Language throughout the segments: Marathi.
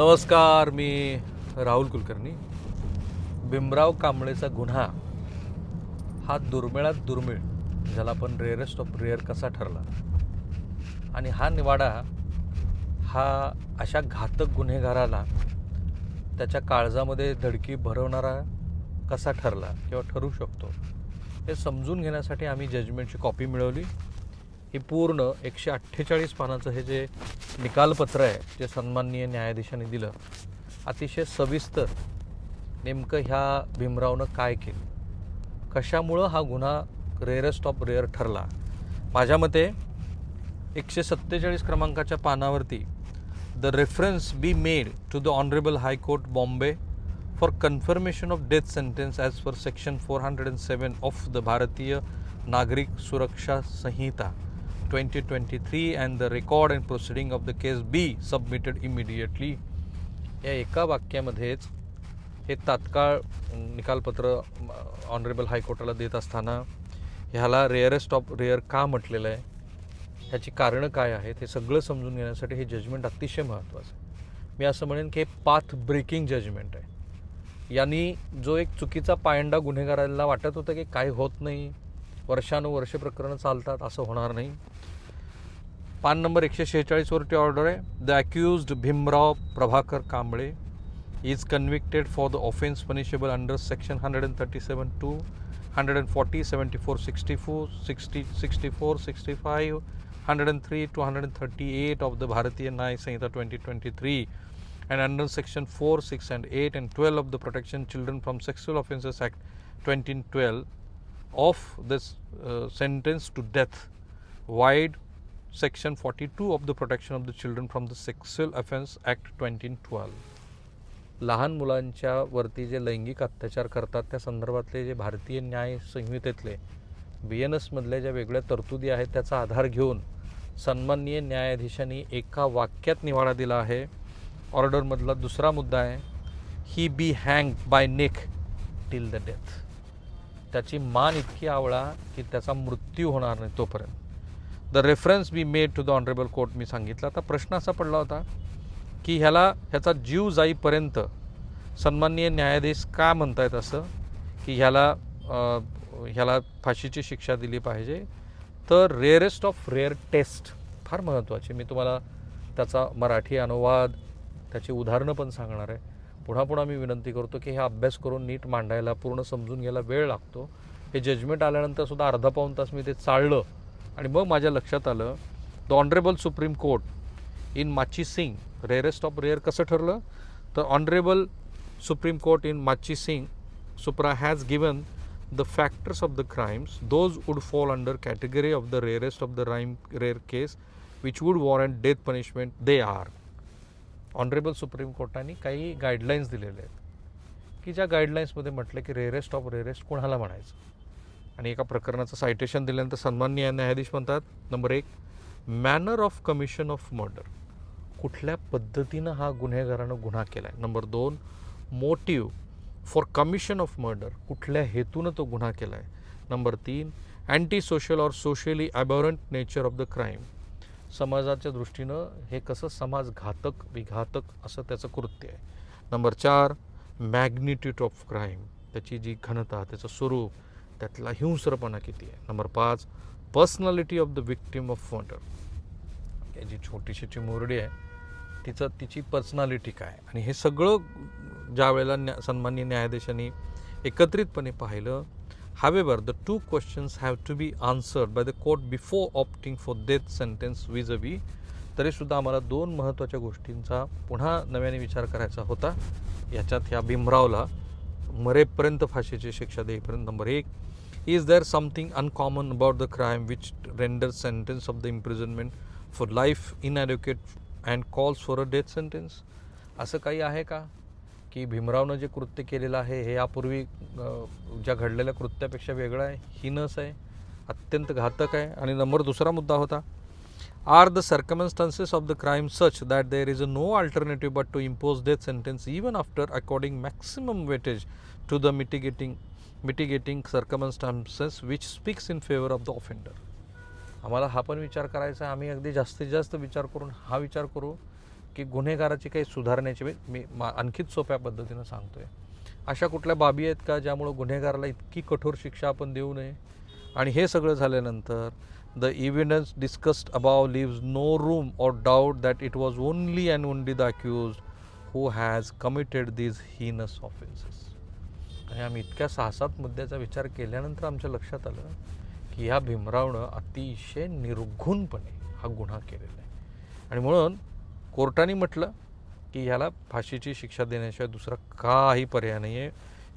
नमस्कार, मी राहुल कुलकर्णी. भीमराव कांबळेचा गुन्हा हा दुर्मिळात दुर्मिळ, ज्याला आपण रेअरेस्ट ऑफ रेअर कसा ठरला, आणि हा निवाडा हा अशा घातक गुन्हेगाराला त्याच्या काळजामध्ये धडकी भरवणारा कसा ठरला किंवा ठरू शकतो हे समजून घेण्यासाठी आम्ही जजमेंटची कॉपी मिळवली. ही पूर्ण 148 पानाचं हे जे निकालपत्र आहे जे सन्माननीय न्यायाधीशांनी दिलं, अतिशय सविस्तर नेमकं ह्या भीमरावनं काय केलं, कशामुळं हा गुन्हा रेअरेस्ट ऑफ रेअर ठरला. माझ्या मते 147 क्रमांकाच्या पानावरती the reference be made to the honourable high court Bombay for confirmation of death sentence as per section 407 of the Bharatiya Nagarik सुरक्षा संहिता 2023 and the record and proceeding of the case be submitted immediately. या एका वाक्यामध्येच हे तात्काळ निकालपत्र ऑनरेबल हायकोर्टाला देत असताना ह्याला रेअरेस्ट ऑफ रेअर का म्हटलेलं आहे, ह्याची कारणं काय आहेत, हे सगळं समजून घेण्यासाठी हे जजमेंट अतिशय महत्त्वाचं आहे. मी असं म्हणेन की हे पाथ ब्रेकिंग जजमेंट आहे. यांनी जो एक चुकीचा पायंडा गुन्हेगाराला वाटत होतं की काही होत नाही, वर्षानुवर्षे प्रकरणं चालतात, असं होणार नाही. पान नंबर 146 वरती ऑर्डर आहे. The accused Bhimrao Prabhakar Kamble is convicted for the offence punishable under section 137 to 140 74 64 60 64 65 103 to 138 of the Bharatiya Nyaya Sanhita 2023 and under section 4, 6 and 8 and 12 of the Protection Children from Sexual Offences Act 2012 of this sentence to death, wide section 42 of the Protection of the Children from the Sexual Offence Act 2012. लहान मुलांच्या वरती जे लैंगिक अत्याचार करतात त्या संदर्भातले जे भारतीय न्याय संहितेतले BNS मधल्या ज्या वेगळ्या तरतुदी आहेत त्याचा आधार घेऊन सन्माननीय न्यायाधीशांनी एका वाक्यात निवाडा दिला आहे. ऑर्डरमधला दुसरा मुद्दा आहे, he be hang by neck till the death. त्याची मान इतकी आवळा की त्याचा मृत्यू होणार नाही तोपर्यंत. The reference be made to the honourable court. मी सांगितलं. आता प्रश्न असा पडला होता की ह्याचा जीव जाईपर्यंत सन्माननीय न्यायाधीश का म्हणतायत असं की ह्याला फाशीची शिक्षा दिली पाहिजे. तर रेअरेस्ट ऑफ रेअर टेस्ट फार महत्त्वाची. मी तुम्हाला त्याचा मराठी अनुवाद, त्याची उदाहरणं पण सांगणार आहे. पुन्हा मी विनंती करतो की हा अभ्यास करून नीट मांडायला, पूर्ण समजून घ्यायला वेळ लागतो. हे जजमेंट आल्यानंतर सुद्धा अर्धा पाऊण तास मी ते चाळलं आणि मग माझ्या लक्षात आलं, the honourable supreme court in Machhi Singh rarest of rare कसं ठरलं. तर honourable supreme court in Machhi Singh supra has given the factors of the crimes, those would fall under category of the rarest of the rare case which would warrant death punishment. They are honourable supreme कोर्टाने काही गाईडलाईन्स दिलेले आहेत की ज्या गाईडलाईन्समध्ये म्हटलं की रेअरेस्ट ऑफ रेअरेस्ट कोणाला म्हणायचं. आणि एका प्रकरणाचं सायटेशन दिल्यानंतर सन्माननीय न्यायाधीश म्हणतात, number 1, manner of commission of murder, कुठल्या पद्धतीनं हा गुन्हेगारानं गुन्हा केला आहे. Number 2, motive for commission of murder, कुठल्या हेतूनं तो गुन्हा केला आहे. Number 3, anti social or socially aberrant nature of the crime, समाजाच्या दृष्टीनं हे कसं समाजघातक विघातक असं त्याचं कृत्य आहे. नंबर 4, मॅग्निट्यूड ऑफ क्राईम, त्याची जी घनता, त्याचं स्वरूप, त्यातला हिंस्रपणा किती आहे. Number 5, personality of the victim of murder, जी छोटीशी चिमुरडी आहे तिची पर्सनॅलिटी काय. आणि हे सगळं ज्या वेळेला सन्माननीय न्यायाधीशांनी एकत्रितपणे पाहिलं. However the 2 questions have to be answered by the court before opting for death sentence vis a we. तरीसुद्धा आम्हाला 2 महत्त्वाच्या गोष्टींचा पुन्हा नव्याने विचार करायचा होता याच्यात, ह्या भीमरावला मरेपर्यंत फाशीची शिक्षा देईपर्यंत. Number 1, is there something uncommon about the crime which render sentence of the imprisonment for life inadequate and calls for a death sentence. असं काही आहे का की भीमरावनं जे कृत्य केलेलं आहे हे यापूर्वी ज्या घडलेल्या कृत्यापेक्षा वेगळं आहे, हीनस आहे, अत्यंत घातक आहे. आणि नंबर 2 मुद्दा होता, are the circumstances of the crime such that there is a no alternative but to impose death sentence even after according maximum weightage to the mitigating circumstances which speaks in favour of the offender. आम्हाला हा पण विचार करायचा आहे. आम्ही अगदी जास्तीत जास्त विचार करून हा विचार करू की गुन्हेगाराची काही सुधारण्याची मी आणखीच सोप्या पद्धतीनं सांगतोय, अशा कुठल्या बाबी आहेत का ज्यामुळं गुन्हेगाराला इतकी कठोर शिक्षा आपण देऊ नये? आणि हे सगळं झाल्यानंतर the evidence discussed above leaves no room or doubt that it was only and only the accused who has committed these heinous offences. आणि आम्ही इतक्या 6-7 मुद्द्याचा विचार केल्यानंतर आमच्या लक्षात आलं की ह्या भीमरावनं अतिशय निर्घुणपणे हा गुन्हा केलेला आहे. आणि म्हणून कोर्टाने म्हटलं की ह्याला फाशीची शिक्षा देण्याशिवाय दुसरा काही पर्याय नाही आहे.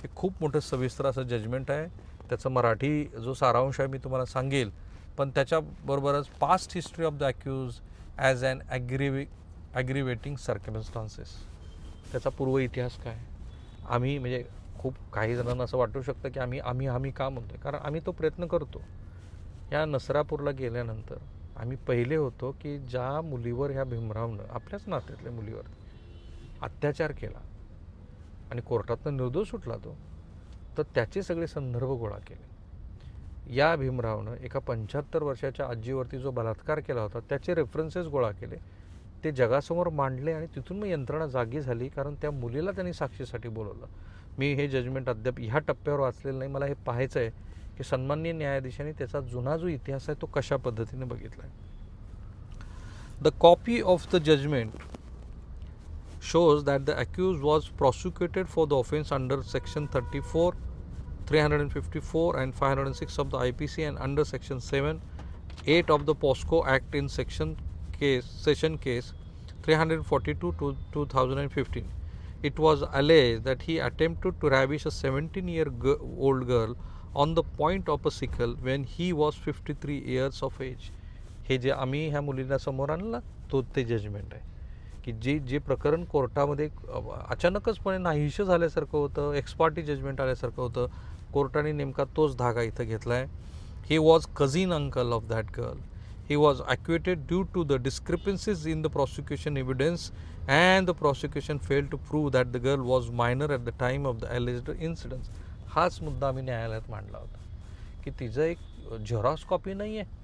हे खूप मोठं सविस्तर असं जजमेंट आहे. त्याचं मराठी जो सारांश आहे मी तुम्हाला सांगेल, पण त्याच्याबरोबरच past history of the accused as an aggravating circumstances, त्याचा पूर्व इतिहास काय. आम्ही म्हणजे खूप काही जणांना असं वाटू शकतं की आम्ही का म्हणतो, कारण आम्ही तो प्रयत्न करतो. या नसरापूरला गेल्यानंतर आम्ही पहिले होतो की ज्या मुलीवर ह्या भीमरावनं आपल्याच नात्यातल्या मुलीवर अत्याचार केला आणि कोर्टातनं निर्दोष सुटला तो, तर त्याचे सगळे संदर्भ गोळा केले. या भीमरावनं एका 75 वर्षाच्या आजीवरती जो बलात्कार केला होता त्याचे रेफरन्सेस गोळा केले, ते जगासमोर मांडले आणि तिथून मग यंत्रणा जागी झाली, कारण त्या मुलीला त्यांनी साक्षीसाठी बोलवलं. मी हे जजमेंट अद्याप ह्या टप्प्यावर वाचलेलं नाही. मला हे पाहायचं आहे की सन्माननीय न्यायाधीशांनी त्याचा जुना जो इतिहास आहे तो कशा पद्धतीने बघितला आहे. The copy of the judgment shows that the accused was prosecuted for the offence under section 34, 354 and 506 of the IPC and under section 7, 8 of the POSCO Act in session case 342 to 2015. It was alleged that he attempted to ravish a 17-year-old girl on the point of a sickle when he was 53 years of age. हे जे आम्ही ह्या मुलीला समोर आणलं तो ते जजमेंट आहे की जे प्रकरण कोर्टामध्ये अचानकचपणे नाहीशं झाल्यासारखं होतं, एक्सपार्टी जजमेंट आल्यासारखं होतं, कोर्टाने नेमका तोच धागा इथं घेतला आहे. He was cousin uncle of that girl. He was acquitted due to the discrepancies in the prosecution evidence and the prosecution fail to prove that the girl was minor at the time of the alleged incidents. हाच मुद्दा आम्ही न्यायालयात मांडला होता की तिचं एक झेरॉक्स कॉपी नाही आहे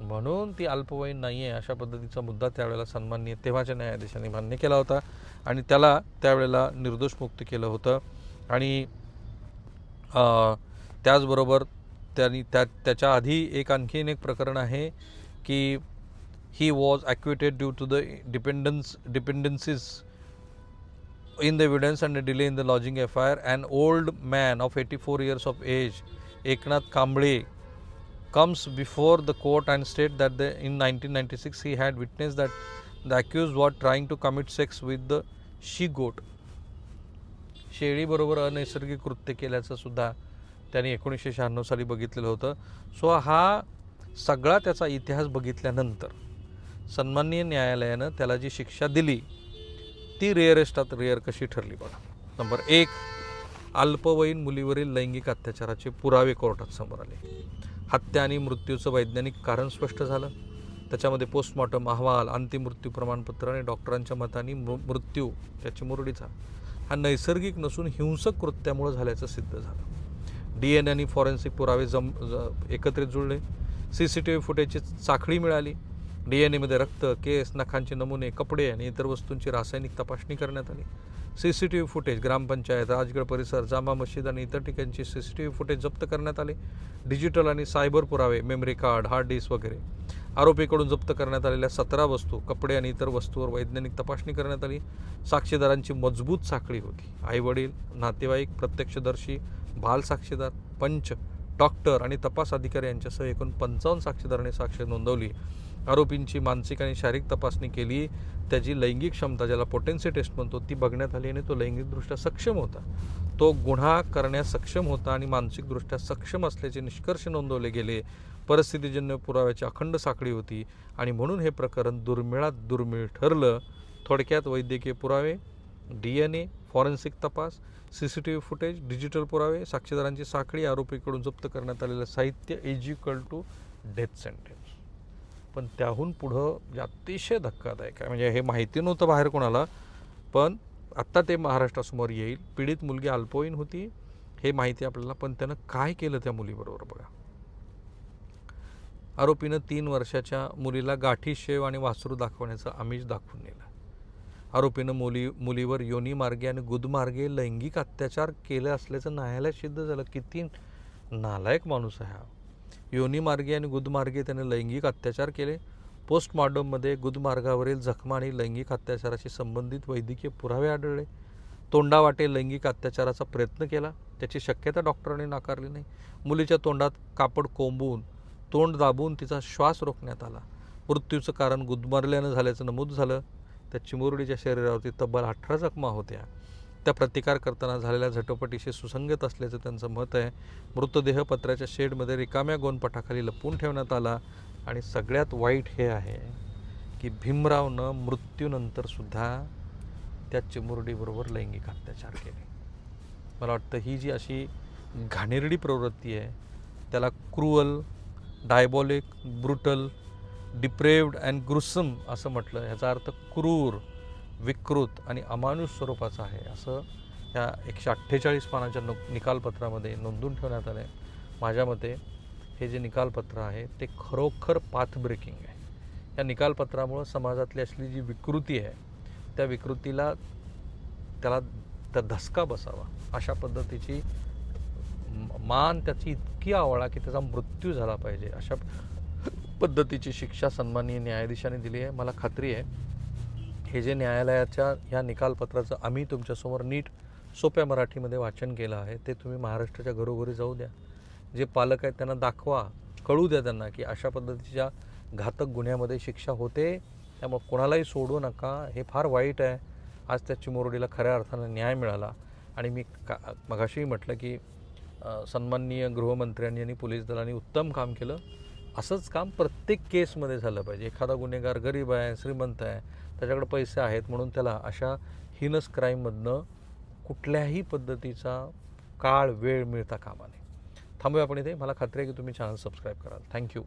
म्हणून ती अल्पवयीन नाही आहे, अशा पद्धतीचा मुद्दा त्यावेळेला सन्माननीय तेव्हाच्या न्यायाधीशांनी मान्य केला होता आणि त्याला त्यावेळेला निर्दोष मुक्त केलं होतं. आणि त्याचबरोबर त्याच्या आधी आणखीन एक प्रकरण आहे की he was acquitted due to the dependencies in the evidence and a delay in the lodging FIR. An old man of 84 years of age, Eknath Kamble, comes before the court and state that in 1996 he had witnessed that the accused was trying to commit sex with the she-goat. शेळीबरोबर अनैसर्गिक कृत्य केल्याचं सुद्धा त्यांनी 1996 साली बघितलेलं होतं. सो हा सगळा त्याचा इतिहास बघितल्यानंतर सन्माननीय न्यायालयानं त्याला जी शिक्षा दिली ती रेअरेस्टात रेअर कशी ठरली बघा. नंबर 1, अल्पवयीन मुलीवरील लैंगिक अत्याचाराचे पुरावे कोर्टात समोर आले. हत्या आणि मृत्यूचं वैज्ञानिक कारण स्पष्ट झालं. त्याच्यामध्ये पोस्टमॉर्टम अहवाल, अंतिम मृत्यू प्रमाणपत्र आणि डॉक्टरांच्या मताने मृत्यू त्याची मुरडीचा हा नैसर्गिक नसून हिंसक कृत्यामुळे झाल्याचं सिद्ध झालं. DNA आणि फॉरेन्सिक पुरावे एकत्रित जुळले. CCTV फुटेजची साखळी मिळाली. DNA रक्त, केस, नखांचे नमुने, कपडे आणि इतर वस्तूंची रासायनिक तपासणी करण्यात आली. CCTV फुटेज ग्रामपंचायत, राजगड परिसर, जामा मशीद आणि इतर ठिकाणची CCTV फुटेज जप्त करण्यात आले. डिजिटल आणि सायबर पुरावे, मेमरी कार्ड, हार्ड डिस्क वगैरे. आरोपीकडून जप्त करण्यात आलेल्या 17 वस्तू, कपडे आणि इतर वस्तूंवर वैज्ञानिक तपासणी करण्यात आली. साक्षीदारांची मजबूत साखळी होती. आईवडील, नातेवाईक, प्रत्यक्षदर्शी, बाल साक्षीदार, पंच, डॉक्टर आणि तपास अधिकारी यांच्यासह एकूण 55 साक्षीदारांनी साक्ष नोंदवली. आरोपींची मानसिक आणि शारीरिक तपासणी केली. त्याची लैंगिक क्षमता, ज्याला पोटेन्सी टेस्ट म्हणतो, ती बघण्यात आली आणि तो लैंगिकदृष्ट्या सक्षम होता, तो गुन्हा करण्यास सक्षम होता आणि मानसिकदृष्ट्या सक्षम असल्याचे निष्कर्ष नोंदवले गेले. परिस्थितीजन्य पुराव्याची अखंड साखळी होती आणि म्हणून हे प्रकरण दुर्मिळात दुर्मिळ ठरलं. थोडक्यात वैद्यकीय पुरावे, DNA, फॉरेन्सिक तपास, CCTV फुटेज, डिजिटल पुरावे, साक्षीदारांची साखळी, आरोपीकडून जप्त करण्यात आलेलं साहित्य = डेथ सेंटेन्स. पण त्याहून पुढं अतिशय धक्कादायक आहे, म्हणजे हे माहिती नव्हतं बाहेर कोणाला, पण आत्ता ते महाराष्ट्रासमोर येईल. पीडित मुलगी अल्पवयीन होती हे माहिती आपल्याला, पण त्यानं काय केलं त्या मुलीबरोबर बघा. आरोपीनं 3 वर्षाच्या मुलीला गाठी, शेव आणि वासरू दाखवण्याचं आमिष दाखवून नेलं. आरोपीनं मुलीवर योनीमार्गे आणि गुदमार्गे लैंगिक अत्याचार केले असल्याचं न्यायालयात सिद्ध झालं. किती नालायक माणूस आहे हा. योनीमार्गे आणि गुदमार्गे त्याने लैंगिक अत्याचार केले. पोस्टमॉर्टममध्ये गुदमार्गावरील जखमा आणि लैंगिक अत्याचाराशी संबंधित वैद्यकीय पुरावे आढळले. तोंडावाटे लैंगिक अत्याचाराचा प्रयत्न केला, त्याची शक्यता डॉक्टरांनी नाकारली नाही. मुलीच्या तोंडात कापड कोंबून तोंड दाबून तिचा श्वास रोखण्यात आला. मृत्यूचं कारण गुदमरल्यानं झाल्याचं नमूद झालं. त्या चिमुरडीच्या शरीरावरती तब्बल 18 जखमा होत्या. त्या प्रतिकार करताना झालेल्या झटपटीशी सुसंगत असल्याचं त्यांचं मत आहे. मृतदेह पत्र्याच्या शेडमध्ये रिकाम्या गोनपटाखाली लपवून ठेवण्यात आला. आणि सगळ्यात वाईट हे आहे की भीमरावनं मृत्यूनंतरसुद्धा त्या चिमुरडीबरोबर लैंगिक अत्याचार केले. मला वाटतं ही जी अशी घाणेरडी प्रवृत्ती आहे त्याला cruel, diabolic, brutal, depraved and gruesome असं म्हटलं. ह्याचा अर्थ क्रूर, विकृत आणि अमानुष स्वरूपाचा आहे असं या 148 पानाच्या निकालपत्रामध्ये नोंदवून ठेवण्यात आलं आहे. माझ्या मते हे जे निकालपत्र आहे ते खरोखर पाथ ब्रेकिंग आहे. या निकालपत्रामुळं समाजातली असली जी विकृती आहे त्या विकृतीला त्या धसका बसावा अशा पद्धतीची मान त्याची इतकी आवळा की त्याचा मृत्यू झाला पाहिजे अशा पद्धतीची शिक्षा सन्माननीय न्यायाधीशाने दिली आहे. मला खात्री आहे हे जे न्यायालयाच्या ह्या निकालपत्राचं आम्ही तुमच्यासमोर नीट सोप्या मराठीमध्ये वाचन केलं आहे ते तुम्ही महाराष्ट्राच्या घरोघरी जाऊ द्या. जे पालक आहेत त्यांना दाखवा, कळू द्या त्यांना की अशा पद्धतीच्या घातक गुन्ह्यामध्ये शिक्षा होते. त्यामुळे कोणालाही सोडू नका. हे फार वाईट आहे. आज त्या चिमुरडीला खऱ्या अर्थानं न्याय मिळाला. आणि मी मगाशीही म्हटलं की सन्माननीय गृहमंत्र्यांनी आणि पोलीस दलांनी उत्तम काम केलं. असंच काम प्रत्येक केसमध्ये झालं पाहिजे. एखादा गुन्हेगार गरीब आहे, श्रीमंत आहे, त्याच्याकडे पैसे आहेत म्हणून त्याला अशा हिनस क्राईममधनं कुठल्याही पद्धतीचा वेळ मिळता कामा नये. थांबूया आपण इथे. मला खात्री आहे की तुम्ही चॅनल सबस्क्राईब कराल. थँक्यू.